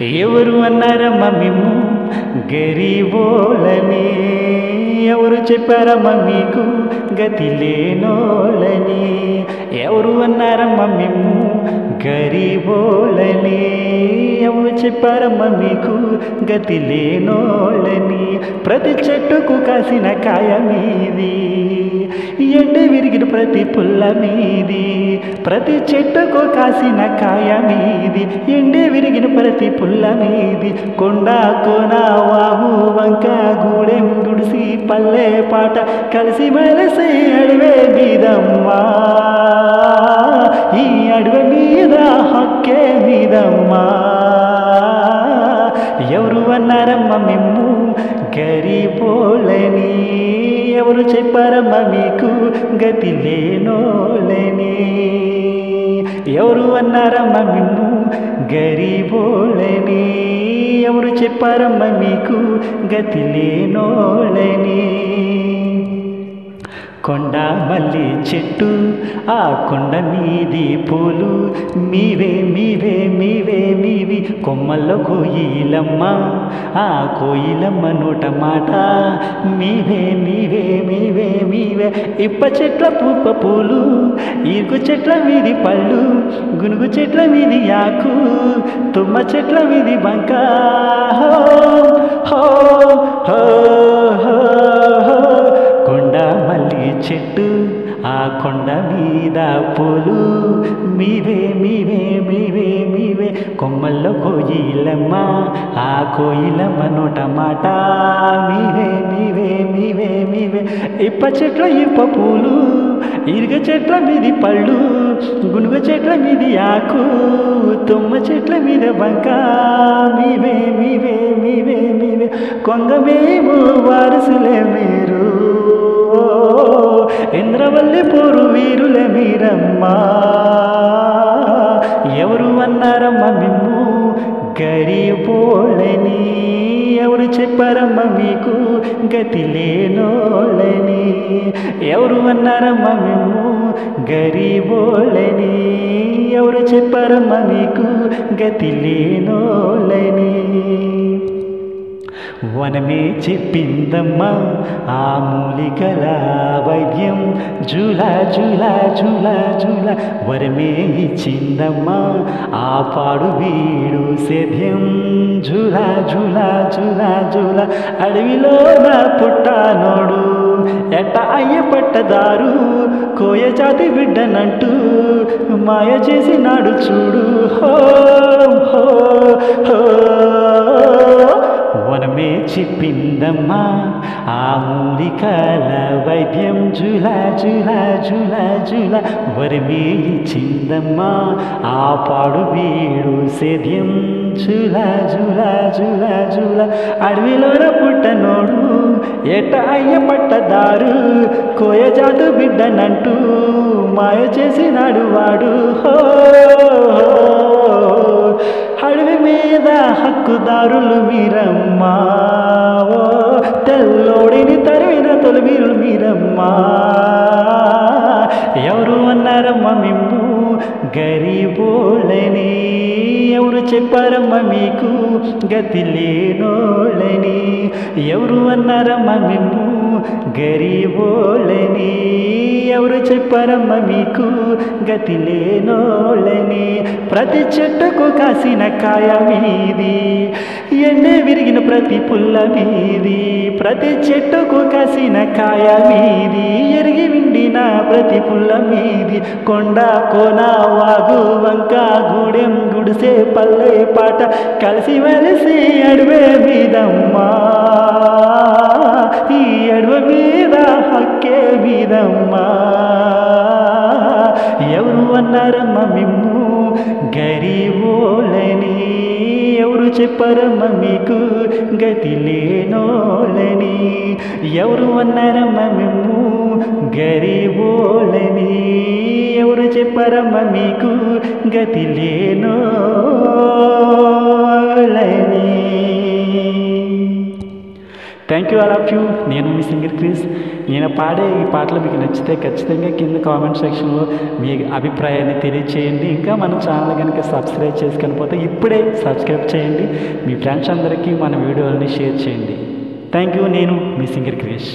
ఎవరు అన్నారమ్మ మిమ్ము గరీబోలని? ఎవరు చెప్పారమ్మ మీకు గతి లేనోళ్ళని? ఎవరు అన్నారమ్మ మిమ్ము గరీబోలని? ఎవరు చెప్పారమ్మ మీకు గతి లేనోళ్ళని? ప్రతి చెట్టుకు కాసిన కాయ మీది, ఎండి విరిగిన ప్రతి పుల్ల మీది. ప్రతి చెట్టుకు కాసిన కాయ మీది, ఎండి విరిగిన ప్రతి పుల్ల మీది. కొండ కోన వాగు వంక గూడెం గుడిసి పల్లె పాట కలిసి మెలిసి అడివే మీదమ్మా. ఈ అడవి మీద హక్కే మీదమ్మా. ఎవరు అన్నారమ్మ మిమ్ము గరీబోలని? ఎవరు చెప్పారమ్మ మీకు గతి లేనోళ్ళని? ఎవరు అన్నారమ్మ మిమ్ము గరీబోలని? ఎవరు చెప్పారమ్మ మీకు గతి లేనోళ్ళని? కొండ మల్లి చెట్టు, ఆ కొండ మీది పూలు మీవే మీవే మీవే మీవి. కొమ్మల్లో కోయిలమ్మ, ఆ కోయిలమ్మ నోట మాట మీవే మీవే మీవే మీవే. ఇప్ప చెట్ల పూప పూలు, ఈర్గు చెట్ల మీది పళ్ళు, గునుగు చెట్ల మీది ఆకు, తుమ్మ చెట్ల మీది బంక. హో హో హో హో హో. కొండ మల్లి చెట్టు, ఆ కొండ మీద పూలు మీవే మీవే మీవే మీవే. కొమ్మల్లో కోయిలమ్మ, ఆ కోయిలమ్మ నోట మాట మీవే మీవే మీవే మీవే. ఇప్ప చెట్ల ఇప్ప పూలు, ఇరుగ చెట్ల మీది పళ్ళు, గునుగ చెట్ల మీది ఆకు, తుమ్మ చెట్ల మీద బంక మీవే మీవే మీవే మీవే. కొంగమేమో వారసులే మీరు, ఇంద్రవల్లి పోరు వీరులే మీరమ్మా. ఎవరు అన్నారమ్మ మిమ్ము గరీబోళ్ళని? ఎవరు చెప్పారమ్మ మీకు గతి లేనోళ్ళని? ఎవరు అన్నారమ్మ మిమ్ము గరీబోళ్ళని? ఎవరు చెప్పారమ్మ మీకు గతి లేనోళ్ళని? వనమే చెప్పిందమ్మా ఆ మూలికల వైద్యం, జూలా జూలా జూలా జూలా. వరమే ఇచ్చిందమ్మా ఆ పాడు వీడు సేద్యం, జూలా జూలా జూలా జూలా. అడవిలో నా పుట్టానోడు ఎట్ట అయ్య పట్టదారు, కోయ జాతి బిడ్డనంటూ మాయ చేసినాడు చూడు. హో హో హో. వనమే చెప్పిందమ్మా ఆ మూలికల వైద్యం, జూలా జూలా జూలా జూలా. వరమే ఇచ్చిందమ్మా ఆ పాడు వీడు సేద్యం, జూలా జూలా జూలా జూలా. అడవిలోన పుట్టనోడు ఎట్ట అయ్య పట్టదారు, కోయ జాతు బిడ్డనంటూ మాయ చేసినాడు వాడు. హో అడవి మీద హక్కుదారులు మీరమ్మా, ఓ తెల్లోడిని తరివిన తొలివీరులు మీరమ్మా. ఎవరు అన్నారమ్మ మిమ్ము గరీబోళ్ళని? ఎవరు చెప్పారమ్మ మీకు గతి లేనోళ్ళని? ఎవరు అన్నారమ్మ మిమ్ము గరీబోళ్ళని? ఎవరు చెప్పారమ్మ మీకు గతి లేనోళ్ళని? ప్రతి చెట్టుకు కాసిన కాయ మీది, ఎండే విరిగిన ప్రతి పుల్ల మీది. ప్రతి చెట్టుకు కాసిన కాయ మీది, ఎరిగి విండిన ప్రతి పుల్ల మీది. కొండ కోన వాగు వంక గూడెం గుడిసే పల్లె పాట కలిసి మెలిసి అడవే మీదమ్మా. ఈ అడవి మీద హక్కే మీదమ్మా. ఎవరు అన్నారమ్మ మిమ్ము గరీబోళ్ళని? ఎవరు చెప్పారమ్మ మీకు గతి లేనోళ్ళని? ఎవరు అన్నారమ్మ మిమ్ము గరీబోళ్ళని? ఎవరు చెప్పారమ్మ మీకు గతి లేనోళ్ళని? Thank you all of you. నేను మీ సింగర్ క్రిస్. నేను పాడే ఈ పాటలు మీకు నచ్చితే ఖచ్చితంగా కింద కామెంట్ సెక్షన్లో మీ అభిప్రాయాన్ని తెలియచేయండి. ఇంకా మన ఛానల్ కనుక సబ్స్క్రైబ్ చేసుకొనిపోతే ఇప్పుడే సబ్స్క్రైబ్ చేయండి. మీ ఫ్రెండ్స్ అందరికీ మన వీడియోలని షేర్ చేయండి. Thank you. నేను మీ సింగర్ క్రిస్.